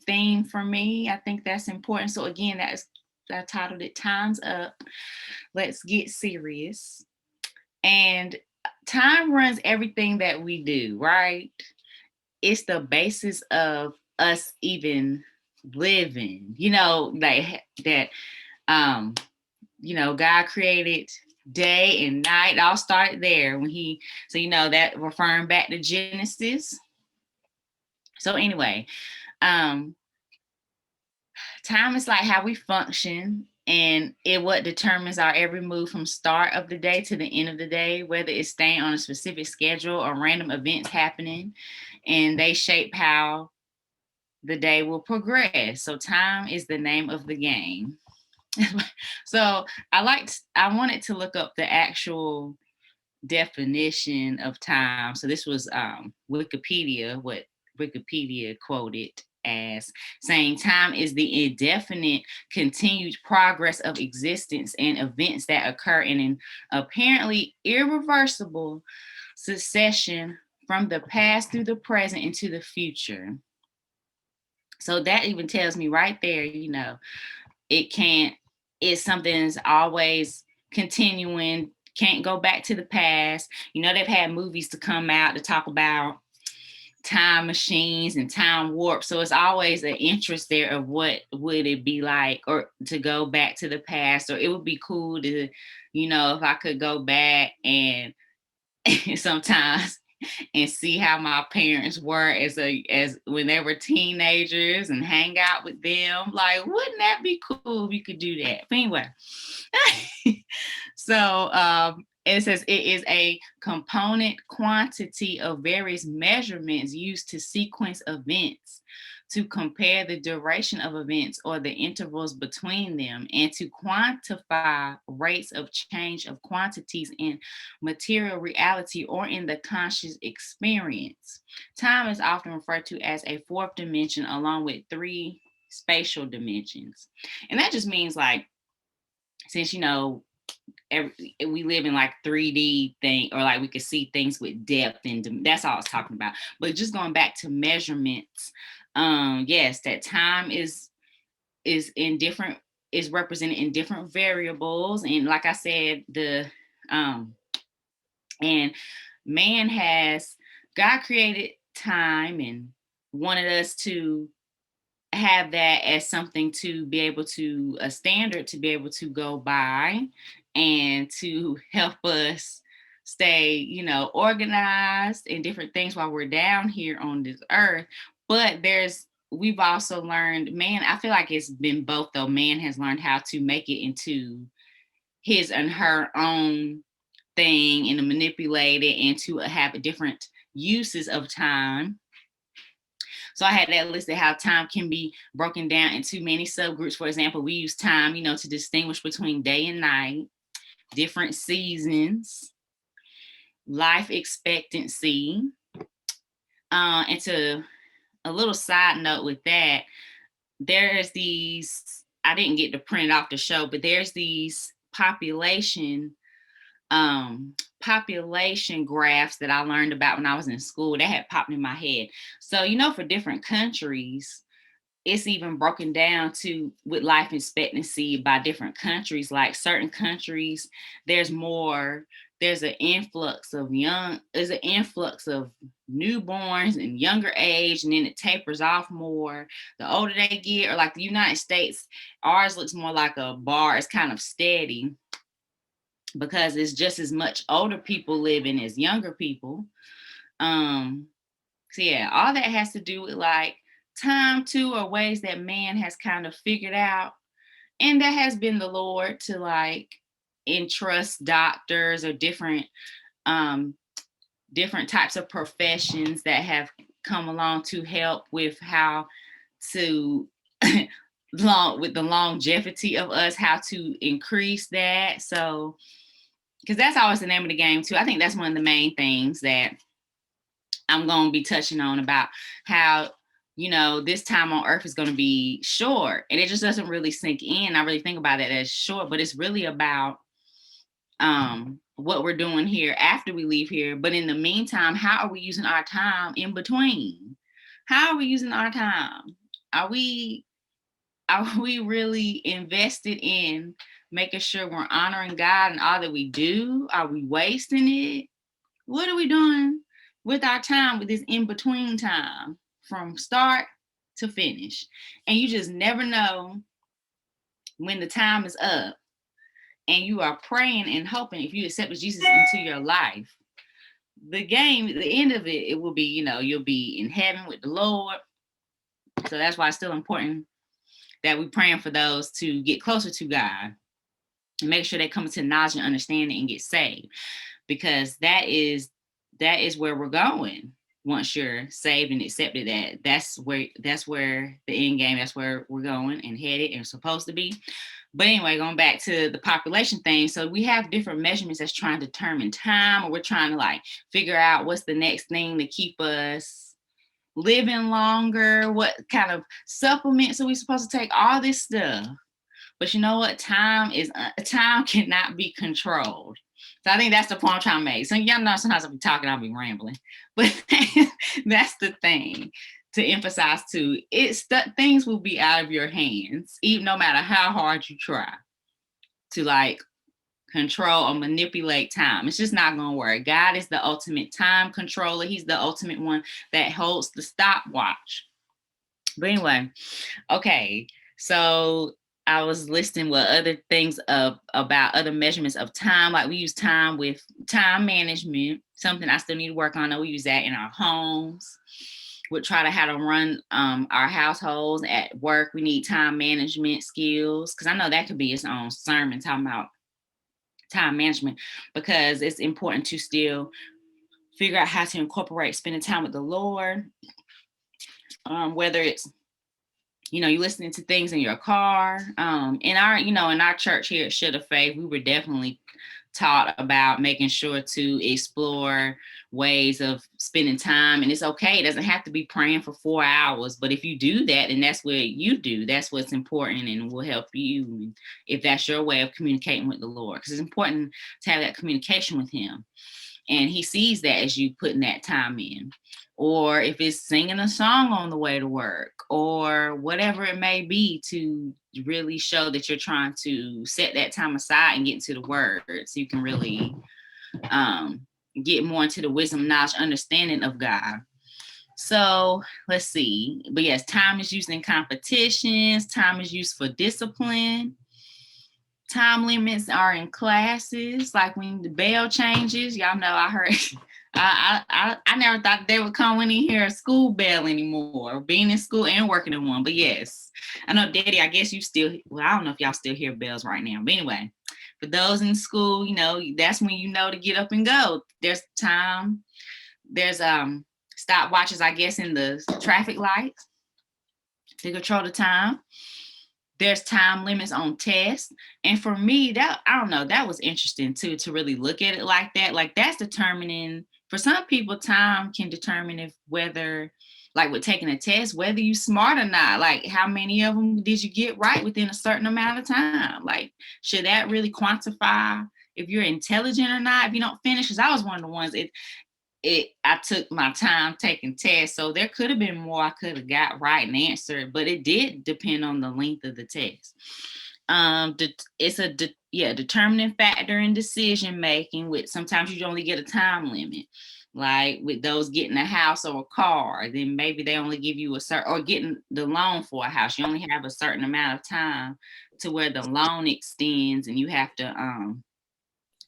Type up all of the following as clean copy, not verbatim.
Theme for me. I think that's important. So again, I titled it Time's Up. Let's get serious. And time runs everything that we do, right? It's the basis of us even living. Like that God created day and night. I'll start there that referring back to Genesis. So anyway, time is like how we function, and it what determines our every move from start of the day to the end of the day, whether it's staying on a specific schedule or random events happening, and they shape how the day will progress. So time is the name of the game. So I wanted to look up the actual definition of time. So this was Wikipedia, what Wikipedia quoted as saying time is the indefinite continued progress of existence and events that occur in an apparently irreversible succession from the past through the present into the future. So that even tells me right there, it's something that's always continuing, can't go back to the past. They've had movies to come out to talk about time machines and time warp. So it's always an interest there of what would it be like, or to go back to the past, or it would be cool to, if I could go back and sometimes and see how my parents were as when they were teenagers and hang out with them. Like, wouldn't that be cool if you could do that? But anyway, so it says it is a component quantity of various measurements used to sequence events, to compare the duration of events or the intervals between them, and to quantify rates of change of quantities in material reality or in the conscious experience. Time is often referred to as a fourth dimension along with three spatial dimensions. And that just means like, since we live in like 3D thing, or like we could see things with depth, and that's all I was talking about. But just going back to measurements, yes, that time is represented in different variables, and like I said, and God created time and wanted us to have that as something to be able to, a standard to be able to go by, and to help us stay, organized and different things while we're down here on this earth. But we've also learned, I feel like it's been both though. Man has learned how to make it into his and her own thing, and to manipulate it, and to have different uses of time. So I had that listed how time can be broken down into many subgroups. For example, we use time, to distinguish between day and night, different seasons, life expectancy. And to a little side note with that, there's these, I didn't get to print it off the show, but there's these population graphs that I learned about when I was in school that had popped in my head. So, for different countries, it's even broken down to with life expectancy by different countries. Like certain countries, there's an influx of newborns and younger age, and then it tapers off more the older they get. Or like the United States, ours looks more like a bar. It's kind of steady because it's just as much older people living as younger people. So yeah, all that has to do with like time too, or ways that man has kind of figured out. And that has been the Lord to like entrust doctors or different types of professions that have come along to help with how to with the longevity of us, how to increase that. So, because that's always the name of the game too. I think that's one of the main things that I'm going to be touching on about how, this time on earth is going to be short, and it just doesn't really sink in. I really think about it as short, but it's really about what we're doing here after we leave here. But in the meantime, how are we using our time in between? How are we using our time? Are we really invested in making sure we're honoring God in all that we do? Are we wasting it? What are we doing with our time, with this in-between time from start to finish? And you just never know when the time is up and you are praying and hoping, if you accepted Jesus into your life, the end of it, it will be, you'll be in heaven with the Lord. So that's why it's still important that we're praying for those to get closer to God and make sure they come to knowledge and understanding and get saved, because that is where we're going. Once you're saved and accepted, that's where the end game, that's where we're going and headed and supposed to be. But anyway, going back to the population thing, so we have different measurements that's trying to determine time, or we're trying to like figure out what's the next thing to keep us living longer, what kind of supplements are we supposed to take, all this stuff. But you know what? Time cannot be controlled. So I think that's the point I'm trying to make. So y'all know sometimes I'll be talking, I'll be rambling. But that's the thing to emphasize too. Things will be out of your hands, even no matter how hard you try to like control or manipulate time. It's just not going to work. God is the ultimate time controller. He's the ultimate one that holds the stopwatch. But anyway, okay. So I was listing what other things about other measurements of time. Like we use time with time management, something I still need to work on. We use that in our homes. We'll try to how to run our households. At work, we need time management skills, because I know that could be its own sermon talking about time management, because it's important to still figure out how to incorporate spending time with the Lord. Whether it's you're listening to things in your car. In our church here at Should of Faith, we were definitely taught about making sure to explore ways of spending time. And it's okay. It doesn't have to be praying for 4 hours. But if you do that, and that's what you do, that's what's important and will help you, if that's your way of communicating with the Lord. Because it's important to have that communication with him. And he sees that as you putting that time in. Or if it's singing a song on the way to work, or whatever it may be, to really show that you're trying to set that time aside and get into the word, so you can really get more into the wisdom, knowledge, understanding of God. So let's see. But yes, time is used in competitions. Time is used for discipline. Time limits are in classes, like when the bell changes. Y'all know I heard I never thought they would come in here a school bell anymore, being in school and working in one. But yes, I know, Daddy, I guess you still, well, I don't know if y'all still hear bells right now. But anyway, for those in school, that's when to get up and go. There's time. There's stopwatches, I guess, in the traffic lights to control the time. There's time limits on tests. And for me, that, I don't know, that was interesting too, to really look at it like that. Like that's determining, for some people, time can determine if whether, like with taking a test, whether you smart or not. Like how many of them did you get right within a certain amount of time? Like, should that really quantify if you're intelligent or not if you don't finish? Because I was one of the ones, I took my time taking tests, so there could have been more I could have got right and answered, but it did depend on the length of the test. It's a determining factor in decision making. With sometimes you only get a time limit, like with those getting a house or a car, then maybe they only give you a certain, or getting the loan for a house, you only have a certain amount of time to where the loan extends, and you have to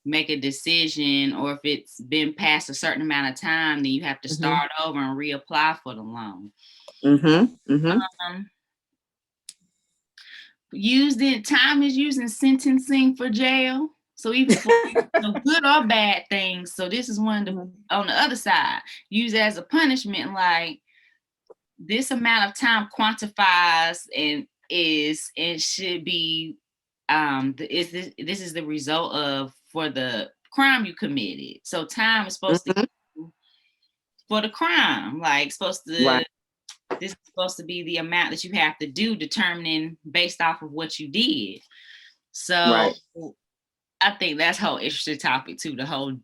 make a decision, or if it's been past a certain amount of time, then you have to start over and reapply for the loan. Time is used in sentencing for jail. So even for good or bad things. So this is one of the, on the other side, used as a punishment, like this amount of time quantifies and is and should be this is the result of for the crime you committed. So time is supposed to Mm-hmm. for the crime, like supposed to Right. this is supposed to be the amount that you have to do, determining based off of what you did. So Right. I think that's a whole interesting topic too, the whole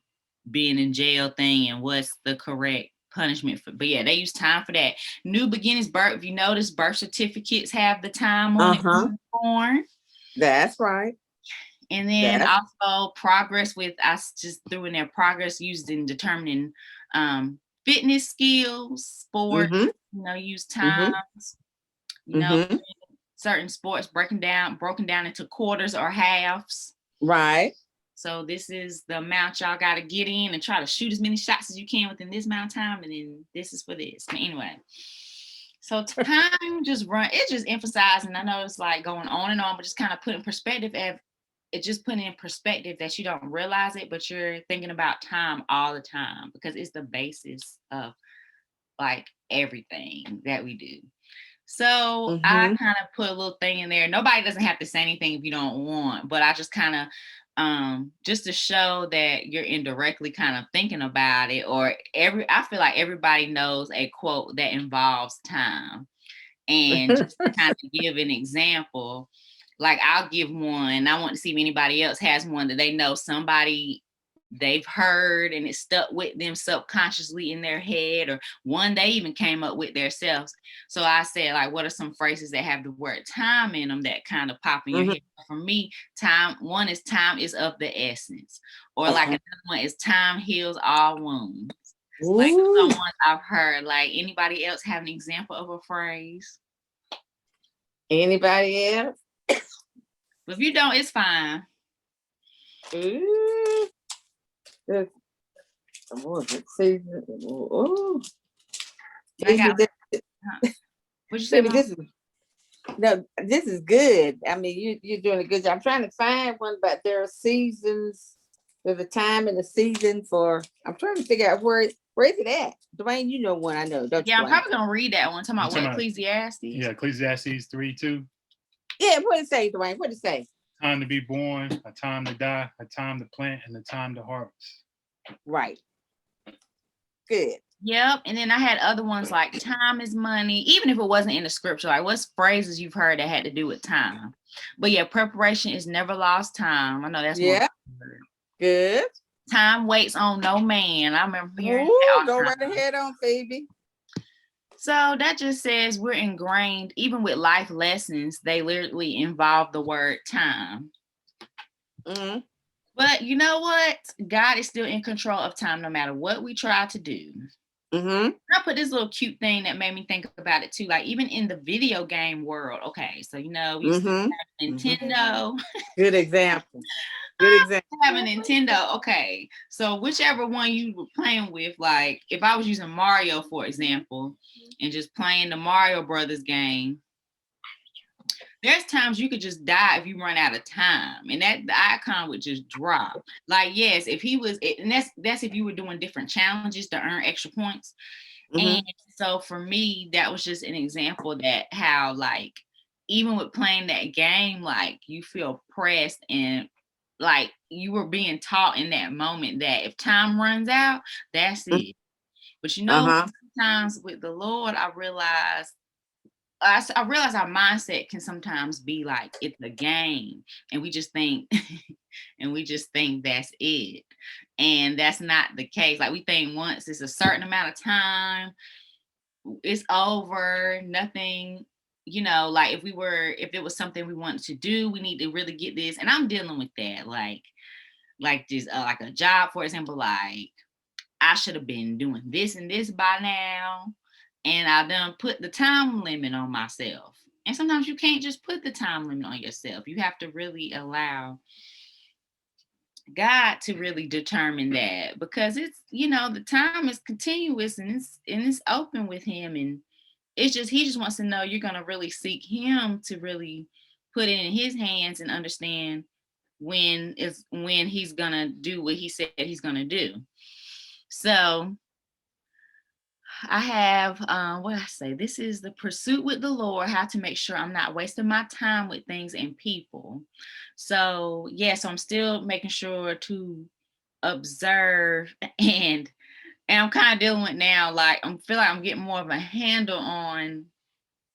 being in jail thing and what's the correct punishment for. But yeah, they use time for that. New beginnings birth. If you notice, birth certificates have the time on it when Uh-huh. you're born. That's right. And then That's also progress with I just threw in there progress used in determining fitness skills, sport, mm-hmm. use Mm-hmm. times, you know, Mm-hmm. certain sports broken down into quarters or halves. Right. So this is the amount y'all got to get in and try to shoot as many shots as you can within this amount of time, and then this is for this. But anyway, so time just run. It just emphasizing. I know it's like going on and on, but just kind of put in perspective. It just put in perspective that you don't realize it, but you're thinking about time all the time because it's the basis of like everything that we do. So I Mm-hmm. kind of put a little thing in there. Nobody doesn't have to say anything if you don't want, but I just kind of just to show that you're indirectly kind of thinking about it, or I feel like everybody knows a quote that involves time. And just to kind of give an example, like I'll give one. I want to see if anybody else has one that they know somebody they've heard and it stuck with them subconsciously in their head, or one they even came up with themselves. So I said, like, what are some phrases that have the word time in them that kind of pop in your Mm-hmm. head? For me, one is time is of the essence, or like another one is time heals all wounds. Like Ooh. someone I've heard. Like anybody else have an example of a phrase? Anybody else? If you don't, it's fine. Ooh. This, what was it? Season. Ooh. I got Baby, this, what you say, baby, Mom? this is no, this is good. I mean, you're doing a good job. I'm trying to find one, but there are seasons. There's a time and a season for. I'm trying to figure out where is it at? Dwayne, you know one I know, don't Yeah, you, I'm Dwayne? probably gonna read that one. Talking You about what talking about, Ecclesiastes. yeah, Ecclesiastes 3:2. Yeah, what did it say, Dwayne? What did it say? Time to be born, a time to die, a time to plant, and a time to harvest. Right. Good. Yep. And then I had other ones like time is money, even if it wasn't in the scripture. Like what's phrases you've heard that had to do with time? But yeah, preparation is never lost time. I know that's one. Yeah. Good. Time waits on no man. I remember hearing that Ooh, all go the right time. ahead on, Phoebe. So that just says we're ingrained, even with life lessons, they literally involve the word time. Mm-hmm. But you know what? God is still in control of time no matter what we try to do. Mm-hmm. I put this little cute thing that made me think about it too. Like even in the video game world, okay, so we used to Mm-hmm. have Mm-hmm. Nintendo. Good example. Good example. Have a Nintendo, okay. So whichever one you were playing with, like if I was using Mario, for example, and just playing the Mario Brothers game, there's times you could just die if you run out of time, and that the icon would just drop. Like yes, if he was, and that's if you were doing different challenges to earn extra points. Mm-hmm. And so for me, that was just an example that how like even with playing that game, like you feel pressed and like you were being taught in that moment that if time runs out, that's it. But Uh-huh. sometimes with the Lord, I realize our mindset can sometimes be like it's a game, and we just think, and we just think that's it, and that's not the case. Like we think once it's a certain amount of time, it's over. Nothing, like if it was something we wanted to do, we need to really get this. And I'm dealing with that, like this, like a job, for example, like I should have been doing this and this by now. And I done put the time limit on myself. And sometimes you can't just put the time limit on yourself. You have to really allow God to really determine that, because it's, the time is continuous and it's open with him. And it's just, he just wants to know you're going to really seek him to really put it in his hands and understand when he's going to do what he said he's going to do. So I have what I say, this is the pursuit with the Lord, how to make sure I'm not wasting my time with things and people. So yeah, so I'm still making sure to observe and I'm kind of dealing with now, like I feel like I'm getting more of a handle on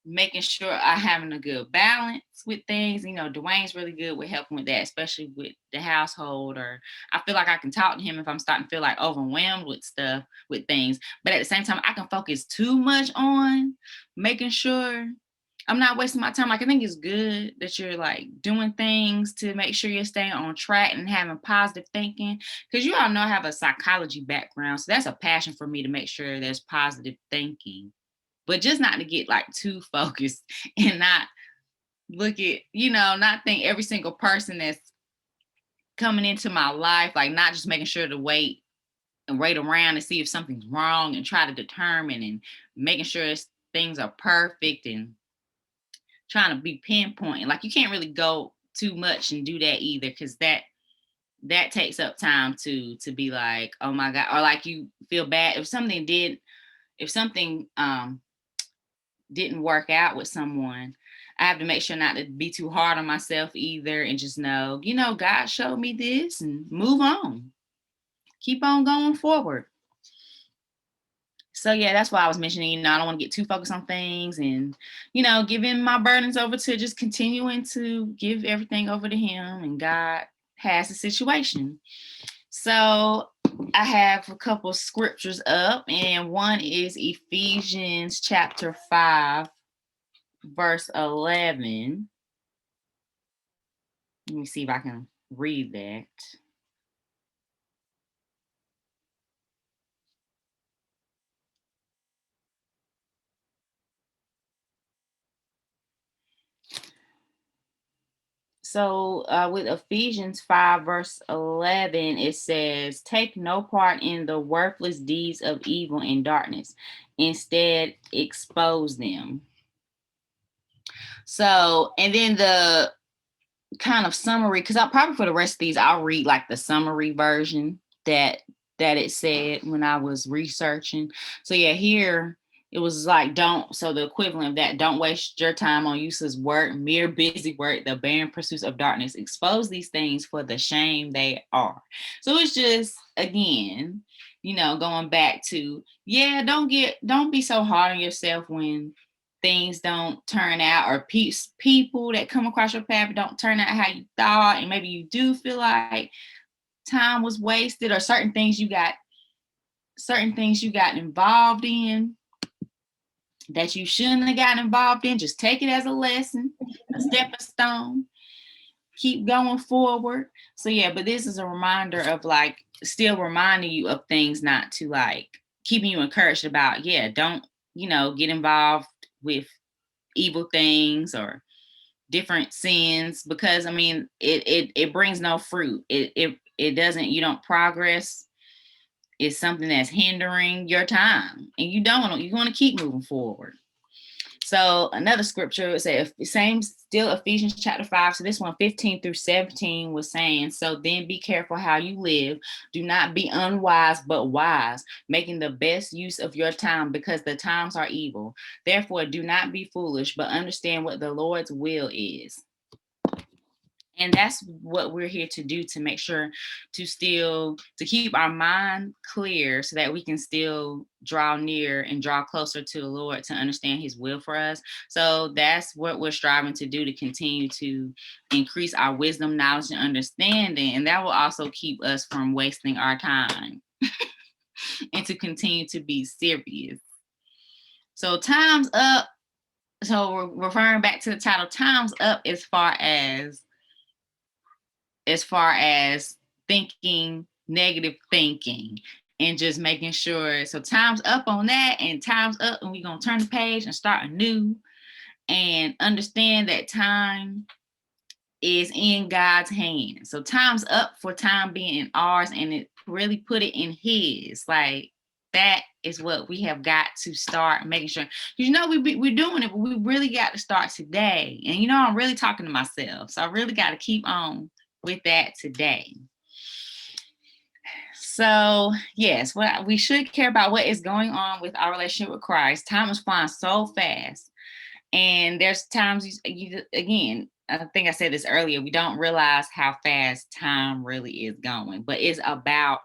making sure I having a good balance with things. You know, Dwayne's really good with helping with that, especially with the household. Or I feel like I can talk to him if I'm starting to feel like overwhelmed with stuff, with things. But at the same time, I can focus too much on making sure I'm not wasting my time. Like I think it's good that you're like doing things to make sure you're staying on track and having positive thinking. Because you all know I have a psychology background, so that's a passion for me to make sure there's positive thinking, but just not to get like too focused and not look at, not think every single person that's coming into my life, like not just making sure to wait and wait around and see if something's wrong and try to determine and making sure things are perfect and trying to be pinpointing. Like you can't really go too much and do that either, because that takes up time to be like, oh my God, or like you feel bad if something didn't work out with someone. I have to make sure not to be too hard on myself either, and just know, God showed me this and move on. Keep on going forward. So yeah, that's why I was mentioning, I don't want to get too focused on things and, giving my burdens over to just continuing to give everything over to him, and God has the situation. So I have a couple scriptures up, and one is Ephesians chapter 5, verse 11. Let me see if I can read that. So with Ephesians 5, verse 11, it says, take no part in the worthless deeds of evil and darkness. Instead, expose them. So, and then the kind of summary, because I'll probably for the rest of these, I'll read like the summary version that it said when I was researching. So yeah, here it was like, so the equivalent of that, don't waste your time on useless work, mere busy work, the barren pursuits of darkness. Expose these things for the shame they are. So it's just, again, going back to, yeah, don't be so hard on yourself when things don't turn out, or people that come across your path don't turn out how you thought, and maybe you do feel like time was wasted, or certain things you got involved in that you shouldn't have gotten involved in. Just take it as a lesson, a stepping stone, keep going forward. So yeah, but this is a reminder of like still reminding you of things, not to like keeping you encouraged about, yeah, don't get involved with evil things or different sins, because I mean it brings no fruit. It doesn't, you don't progress. It's something that's hindering your time, and you want to keep moving forward. So another scripture would say, same, still Ephesians chapter 5. So this one, 15 through 17 was saying, so then be careful how you live. Do not be unwise, but wise, making the best use of your time, because the times are evil. Therefore, do not be foolish, but understand what the Lord's will is. And that's what we're here to do, to make sure to keep our mind clear, so that we can still draw near and draw closer to the Lord, to understand his will for us. So that's what we're striving to do, to continue to increase our wisdom, knowledge, and understanding. And that will also keep us from wasting our time and to continue to be serious. So time's up. So we're referring back to the title, time's up, as far as thinking negative thinking, and just making sure, so time's up on that, and time's up, and we're going to turn the page and start anew, and understand that time is in God's hands. So time's up for time being in ours, and it really put it in his. Like that is what we have got to start making sure. We're doing it, but we really got to start today. And I'm really talking to myself, so I really got to keep on with that today. So yes, what we should care about what is going on with our relationship with Christ. Time is flying so fast, and there's times you again. I think I said this earlier. We don't realize how fast time really is going, but it's about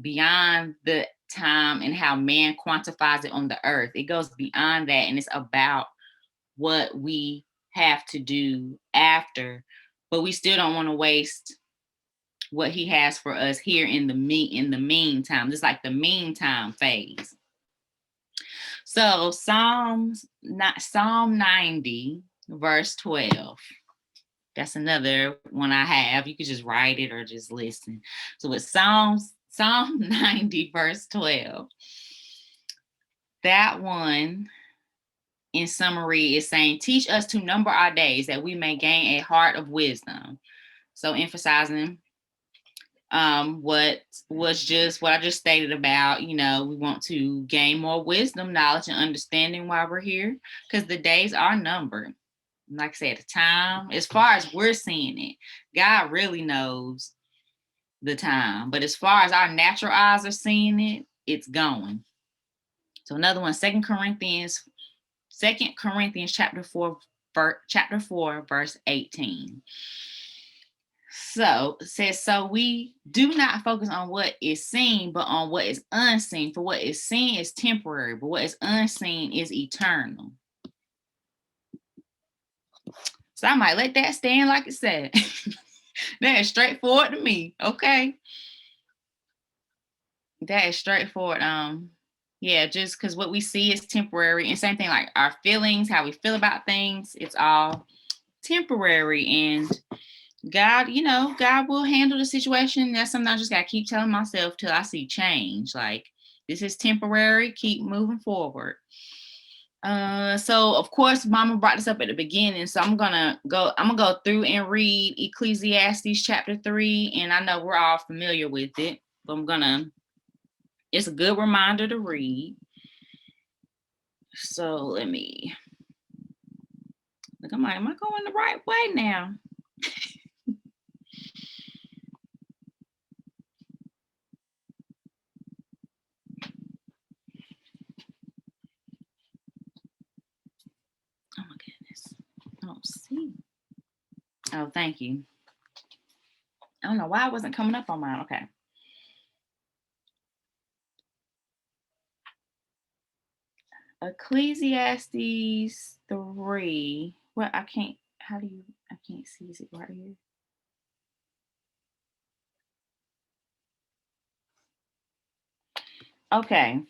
beyond the time and how man quantifies it on the earth. It goes beyond that, and it's about what we have to do after, but we still don't want to waste what he has for us here in the meantime. It's like the meantime phase. So Psalm 90 verse 12. That's another one I have. You could just write it or just listen. So with Psalm 90 verse 12. That one in summary is saying, teach us to number our days that we may gain a heart of wisdom. So emphasizing what was just what I just stated about, we want to gain more wisdom, knowledge, and understanding while we're here, because the days are numbered. Like I said, the time, as far as we're seeing it, God really knows the time. But as far as our natural eyes are seeing it, it's going. So another one, Second Corinthians chapter 4, verse 18. So it says, so we do not focus on what is seen, but on what is unseen. For what is seen is temporary, but what is unseen is eternal. So I might let that stand like it said. That is straightforward to me. Okay. That is straightforward. Yeah, just because what we see is temporary. And same thing like our feelings, how we feel about things, it's all temporary. And God, God will handle the situation. That's something I just got to keep telling myself till I see change. Like, this is temporary. Keep moving forward. So of course, Mama brought this up at the beginning. So I'm gonna go through and read Ecclesiastes chapter 3. And I know we're all familiar with it, but it's a good reminder to read. So let me look. Am I going the right way now? Oh my goodness. I don't see. Oh, thank you. I don't know why it wasn't coming up on mine. Okay. Ecclesiastes 3. Well, I can't see. Is it right here? Okay.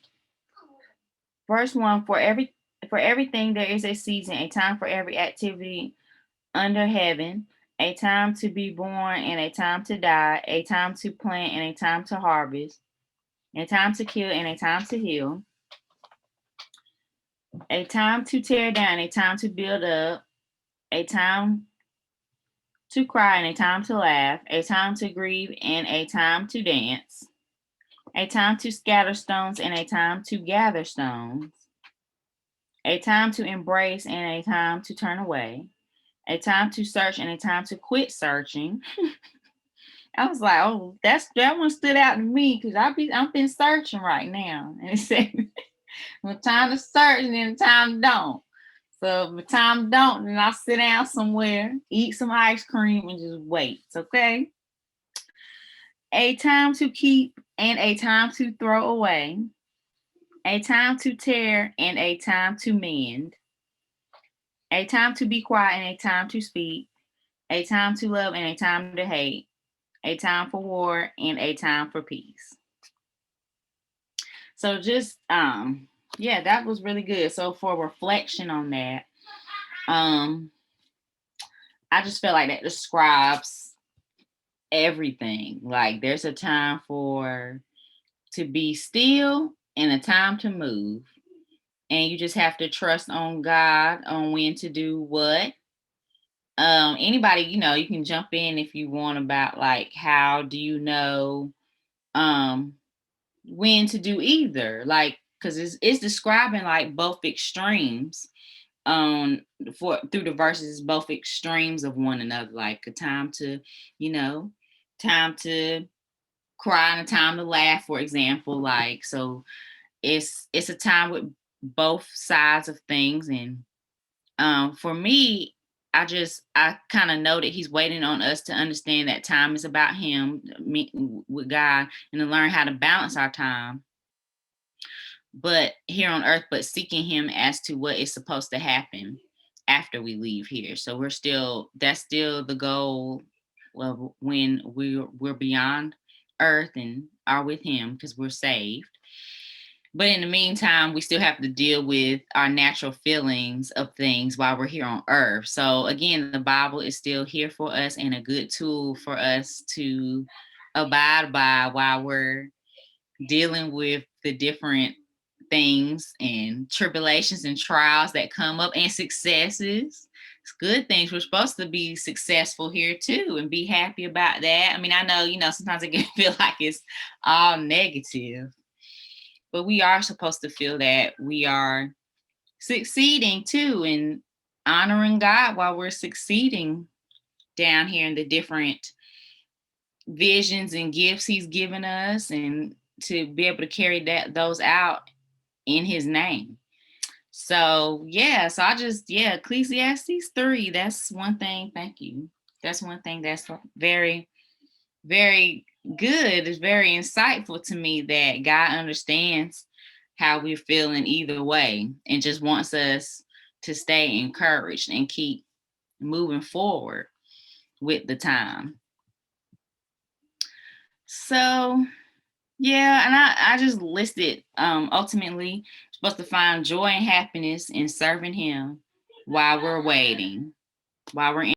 Verse 1, for everything there is a season, a time for every activity under heaven, a time to be born and a time to die, a time to plant and a time to harvest, a time to kill and a time to heal, a time to tear down, a time to build up, a time to cry and a time to laugh, a time to grieve and a time to dance, a time to scatter stones and a time to gather stones, a time to embrace and a time to turn away, a time to search and a time to quit searching. I was like, oh, that one stood out to me because I've been searching right now. And it said, when time to search and then time don't. So if time don't, then I'll sit down somewhere, eat some ice cream, and just wait. Okay. A time to keep and a time to throw away. A time to tear and a time to mend. A time to be quiet and a time to speak. A time to love and a time to hate. A time for war and a time for peace. So just yeah, that was really good. So for reflection on that, I just feel like that describes everything. Like there's a time to be still and a time to move. And you just have to trust on God on when to do what. Anybody, you can jump in if you want about like how do you know when to do either, like because it's describing like both extremes for through the verses, both extremes of one another, like a time to, time to cry and a time to laugh, for example. Like, so it's a time with both sides of things. And for me, I kind of know that he's waiting on us to understand that time is about him, me, with God, and to learn how to balance our time, but here on earth, but seeking him as to what is supposed to happen after we leave here. So that's still the goal of when we're beyond earth and are with him, because we're saved. But in the meantime, we still have to deal with our natural feelings of things while we're here on earth. So again, the Bible is still here for us and a good tool for us to abide by while we're dealing with the different things and tribulations and trials that come up, and successes. It's good things. We're supposed to be successful here too and be happy about that. I mean, I know, sometimes it can feel like it's all negative, but we are supposed to feel that we are succeeding too, and honoring God while we're succeeding down here in the different visions and gifts he's given us, and to be able to carry those out in his name. So yeah, so Ecclesiastes 3, that's one thing. Thank you. That's one thing that's very, very good. It's very insightful to me that God understands how we're feeling either way and just wants us to stay encouraged and keep moving forward with the time. So yeah, and I just listed ultimately supposed to find joy and happiness in serving him while we're waiting, while we're in.